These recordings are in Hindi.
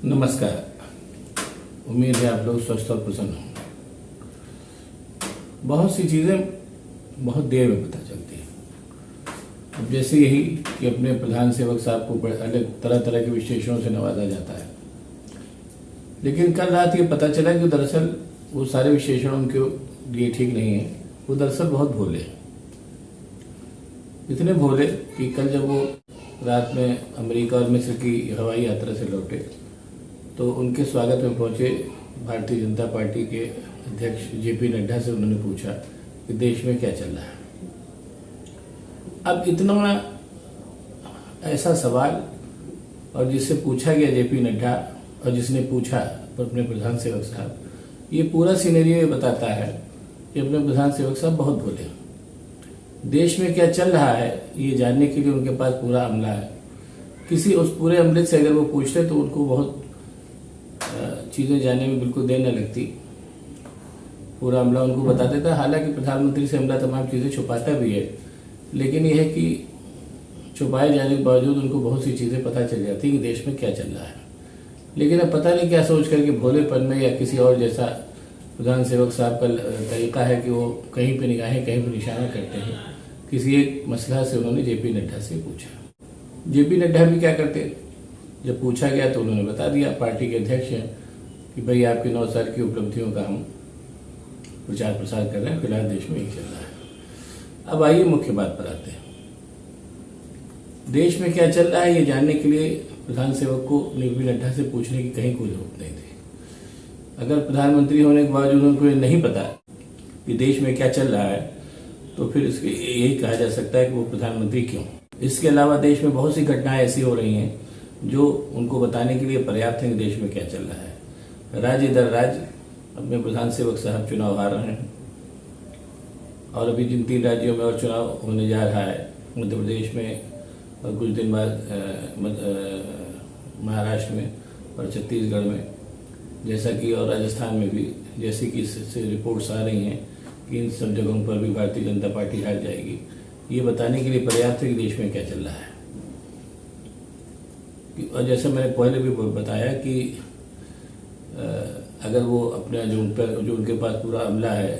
नमस्कार। उम्मीद है आप लोग स्वस्थ और प्रसन्न होंगे। बहुत सी चीज़ें बहुत देर में पता चलती हैं। अब जैसे यही कि अपने प्रधान सेवक साहब को अलग तरह तरह के विशेषणों से नवाजा जाता है, लेकिन कल रात ये पता चला कि दरअसल वो सारे विशेषण उनके लिए ठीक नहीं है। वो दरअसल बहुत भोले हैं, इतने भोले कि कल जब वो रात में अमेरिका और मिस्र की हवाई यात्रा से लौटे तो उनके स्वागत में पहुंचे भारतीय जनता पार्टी के अध्यक्ष जेपी नड्डा से उन्होंने पूछा कि देश में क्या चल रहा है। अब इतना ऐसा सवाल और जिससे पूछा गया जेपी नड्डा और जिसने पूछा अपने प्रधान सेवक साहब, ये पूरा सिनेरियो ये बताता है कि अपने प्रधान सेवक साहब बहुत भोले हैं। देश में क्या चल रहा है ये जानने के लिए उनके पास पूरा अमला है। किसी उस पूरे अमले से अगर वो पूछते तो उनको बहुत चीज़ें जानने में बिल्कुल देर न लगती। पूरा अमला उनको बता देता। हालांकि प्रधानमंत्री से अमला तमाम चीज़ें छुपाता भी है, लेकिन यह है कि छुपाए जाने के बावजूद उनको बहुत सी चीज़ें पता चल जाती कि देश में क्या चल रहा है। लेकिन अब पता नहीं क्या सोच करके भोलेपन में या किसी और जैसा प्रधान सेवक साहब का तरीका है कि वो कहीं पे निगाहें कहीं पे निशाना करते हैं। किसी एक मसला से उन्होंने जेपी नड्डा से पूछा। जेपी नड्डा भी क्या करते, जब पूछा गया तो उन्होंने बता दिया, पार्टी के अध्यक्ष हैं, कि भाई आपके 9 साल की उपलब्धियों का हम प्रचार प्रसार कर रहे हैं, फिलहाल देश में यही चल रहा है। अब आइए मुख्य बात पर आते हैं। देश में क्या चल रहा है ये जानने के लिए प्रधान सेवक को जेपी नड्डा से पूछने की कहीं कोई जरूरत नहीं थी। अगर प्रधानमंत्री होने के बावजूद उनको ये नहीं पता कि देश में क्या चल रहा है तो फिर इसके यही कहा जा सकता है कि वो प्रधानमंत्री क्यों। इसके अलावा देश में बहुत सी घटनाएं ऐसी हो रही हैं जो उनको बताने के लिए पर्याप्त है कि देश में क्या चल रहा है। राज्य दर राज्य अपने प्रधान सेवक साहब चुनाव हार रहे हैं और अभी जिन 3 राज्यों में और चुनाव होने जा रहा है, मध्य प्रदेश में और कुछ दिन बाद महाराष्ट्र में और छत्तीसगढ़ में, जैसा कि और राजस्थान में भी, जैसे कि इससे रिपोर्ट्स आ रही हैं कि इन सब जगहों पर भी भारतीय जनता पार्टी हार जाएगी। ये बताने के लिए पर्याप्त है कि देश में क्या चल रहा है। और जैसे मैंने पहले भी बताया कि अगर वो अपना जो उनके पास पूरा अमला है,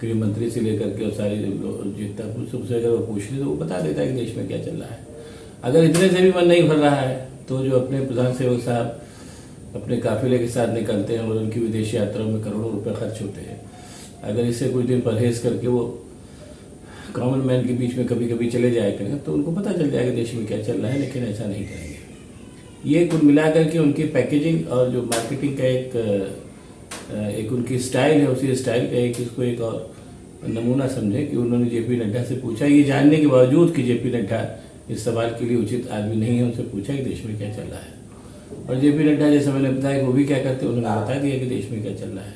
गृह मंत्री से लेकर के और सारे जितना सबसे अगर वो पूछ ले तो वो बता देता है कि देश में क्या चल रहा है। अगर इतने से भी मन नहीं भर रहा है तो जो अपने प्रधान सेवक साहब अपने काफिले के साथ निकलते हैं और उनकी विदेश यात्राओं में करोड़ों रुपए खर्च होते हैं, अगर इससे कुछ दिन परहेज करके वो कॉमन मैन के बीच में कभी कभी चले जाया करें तो उनको पता चल जाएगा देश में क्या चल रहा है। लेकिन ऐसा नहीं करेंगे। ये कुल मिलाकर के उनकी पैकेजिंग और जो मार्केटिंग का एक उनकी स्टाइल है, उसी स्टाइल का इसको एक और नमूना समझे कि उन्होंने जेपी नड्डा से पूछा, ये जानने के बावजूद कि जेपी नड्डा इस सवाल के लिए उचित आदमी नहीं है, उनसे पूछा कि देश में क्या चल रहा है। और जेपी नड्डा जैसे मैंने बताया कि वो भी क्या करते, उन्होंने बता दिया कि देश में क्या चल रहा है।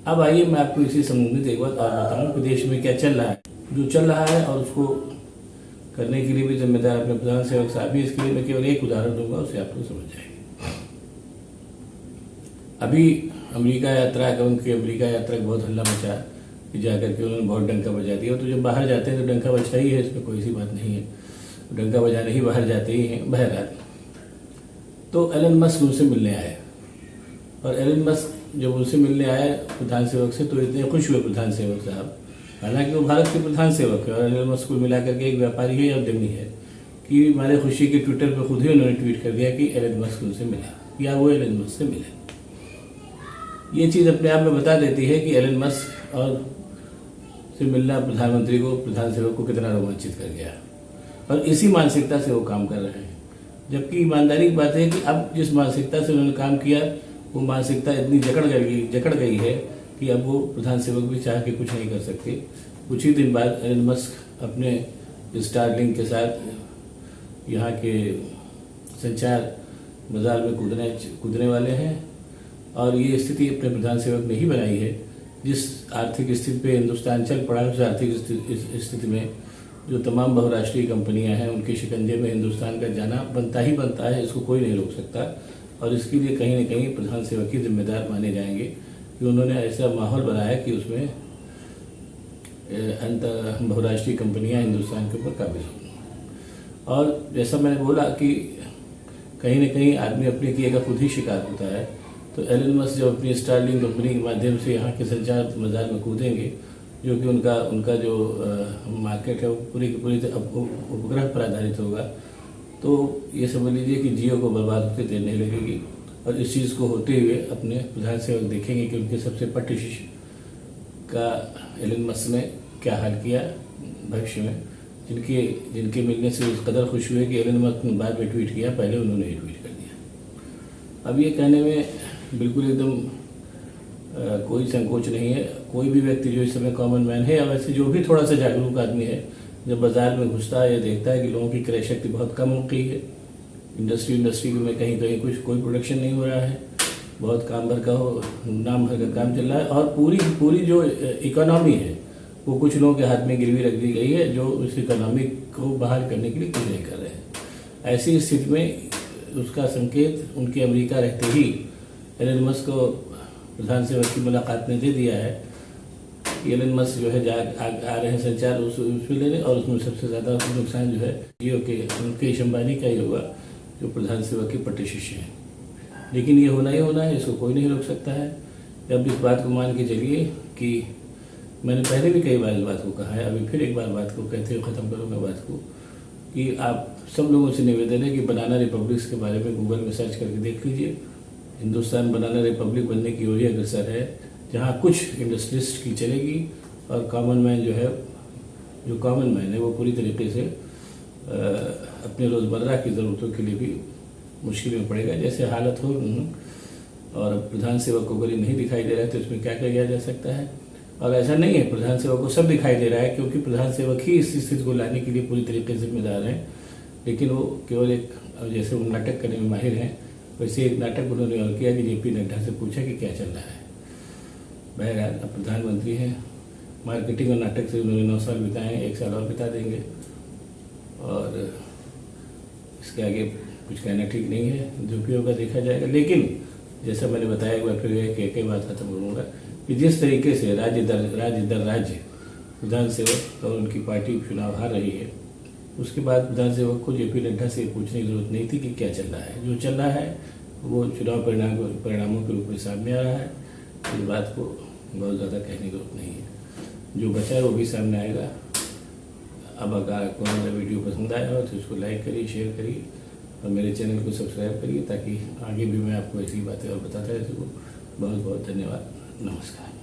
अब आइए मैं आपको इसी संबंधित एक बात और बताऊँ कि देश में क्या चल रहा है। जो चल रहा है और उसको करने के लिए भी जिम्मेदार अपने प्रधान सेवक साहब ही। इसके लिए मैं केवल एक उदाहरण दूंगा, उससे आप लोग समझ जाएंगे। अभी अमेरिका यात्रा का बहुत हल्ला मचा कि जाकर के उन्होंने बहुत डंका बजा दिया। तो जब बाहर जाते हैं तो डंका बजता ही है, इसमें कोई सी बात नहीं है, डंका बजाने ही बाहर जाते ही हैं। बहरहाल तो एलन मस्क उनसे मिलने आए और एलन मस्क जब उनसे मिलने आए प्रधान सेवक से तो इतने खुश हुए प्रधान सेवक साहब, हालांकि वो भारत के प्रधान सेवक है और एलन मस्क को मिलाकर के एक व्यापारी है या उद्यमी है, कि हमारे खुशी के ट्विटर पर खुद ही उन्होंने ट्वीट कर दिया कि एलन मस्क उनसे मिले या वो एलन मस्क से मिले। ये चीज़ अपने आप में बता देती है कि एलन मस्क और से मिलना प्रधानमंत्री को, प्रधान सेवक को कितना रोमांचित कर गया और इसी मानसिकता से वो काम कर रहे हैं। जबकि ईमानदारी की बात है कि अब जिस मानसिकता से उन्होंने काम किया वो मानसिकता इतनी जकड़ गई है कि अब वो प्रधान सेवक भी चाह के कुछ नहीं कर सकते। कुछ ही दिन बाद एलन मस्क अपने स्टारलिंक के साथ यहाँ के संचार बाजार में कूदने वाले हैं और ये स्थिति अपने प्रधान सेवक ने ही बनाई है। जिस आर्थिक स्थिति पे हिंदुस्तान चल पड़ा है, उस आर्थिक स्थिति में जो तमाम बहुराष्ट्रीय कंपनियां हैं उनके शिकंजे में हिंदुस्तान का जाना बनता है। इसको कोई नहीं रोक सकता और इसके लिए कहीं न कहीं प्रधान सेवक ही जिम्मेदार माने जाएंगे कि उन्होंने ऐसा माहौल बनाया कि उसमें बहुराष्ट्रीय कंपनियां हिंदुस्तान के ऊपर काबिज हों। और जैसा मैंने बोला कि कहीं न कहीं आदमी अपने किए का खुद ही शिकार होता है। तो एलन मस्क जब अपनी स्टारलिंक कंपनी के माध्यम से यहाँ के संचार बाजार में कूदेंगे, जो कि उनका जो मार्केट है वो पूरी की पूरी उपग्रह पर आधारित होगा, तो ये समझ लीजिए कि जियो को बर्बाद होते देर नहीं लगेगी। और इस चीज़ को होते हुए अपने प्रधान सेवक देखेंगे कि उनके सबसे पट्ट शिष्य का एलन मस्क ने क्या हाल किया भविष्य में, जिनके मिलने से उस कदर खुश हुए कि एलन मस्क ने बाद में ट्वीट किया, पहले उन्होंने ही ट्वीट कर दिया। अब ये कहने में बिल्कुल एकदम कोई संकोच नहीं है। कोई भी व्यक्ति जो इस समय कॉमन मैन है या वैसे जो भी थोड़ा सा जागरूक आदमी है, जब बाजार में घुसता है या देखता है कि लोगों की क्रय शक्ति बहुत कम हो गई है, इंडस्ट्री में कहीं कोई प्रोडक्शन नहीं हो रहा है, बहुत नाम भर का काम चल रहा है, और पूरी जो इकोनॉमी है वो कुछ लोगों के हाथ में गिरवी रख दी गई है, जो उस इकोनॉमी को बहाल करने के लिए कुछ नहीं कर रहे हैं। ऐसी स्थिति में उसका संकेत उनके अमेरिका रहते ही एलन मस्क को प्रधान सेवक की मुलाकात ने दे दिया है। एलन मस्क जो है आ रहे हैं संचार उसमें लेने, और उसमें सबसे ज़्यादा नुकसान जो है जियो के मुकेश अंबानी का ही होगा, जो प्रधान सेवक के पट्टे शिष्य हैं। लेकिन ये होना ही होना है, इसको कोई नहीं रोक सकता है। अब इस बात को मान के चलिए कि मैंने पहले भी कई बार इस बात को कहा है, अभी फिर एक बार बात को कहते हुए ख़त्म करूँगा बात को, कि आप सब लोगों से निवेदन है कि बनाना रिपब्लिक्स के बारे में गूगल में सर्च करके देख लीजिए। हिंदुस्तान बनाना रिपब्लिक बनने की ओर ही अग्रसर है, जहाँ कुछ इंडस्ट्रिस्ट की चलेगी और कॉमन मैन जो कॉमन मैन है वो पूरी तरीके से अपने रोज़मर्रा की ज़रूरतों के लिए भी मुश्किल में पड़ेगा, जैसे हालत हो। और प्रधान सेवक को अगर नहीं दिखाई दे रहा है तो इसमें क्या किया जा सकता है। और ऐसा नहीं है, प्रधान सेवक को सब दिखाई दे रहा है, क्योंकि प्रधान सेवक ही इस स्थिति को लाने के लिए पूरी तरीके से जिम्मेदार हैं। लेकिन वो केवल एक, जैसे वो नाटक करने में माहिर हैं, वैसे एक नाटक उन्होंने और किया कि जेपी नड्डा से पूछा कि क्या चल रहा है। बहरहाल अब प्रधानमंत्री हैं, मार्केटिंग और नाटक से उन्होंने 9 साल बिताए हैं, 1 साल और बिता देंगे, और इसके आगे कुछ कहना ठीक नहीं है। जो भी होगा देखा जाएगा। लेकिन जैसा मैंने बताया, एक बार फिर कई बात खत्म करूँगा कि जिस तरीके से राज्य दर राज्य प्रधान सेवक और उनकी पार्टी चुनाव हार रही है, उसके बाद प्रधान सेवक को जेपी नड्डा से पूछने की जरूरत नहीं थी कि क्या चल रहा है। जो चल रहा है वो चुनाव परिणामों के रूप में सामने आ रहा है। इस बात को बहुत ज़्यादा कहने की जरूरत नहीं है। जो बचा है वो भी सामने आएगा। अब अगर आपको मेरा वीडियो पसंद आया हो तो इसको लाइक करिए, शेयर करिए और मेरे चैनल को सब्सक्राइब करिए, ताकि आगे भी मैं आपको ऐसी बातें और बताता रह सकूँ। बहुत बहुत धन्यवाद। नमस्कार।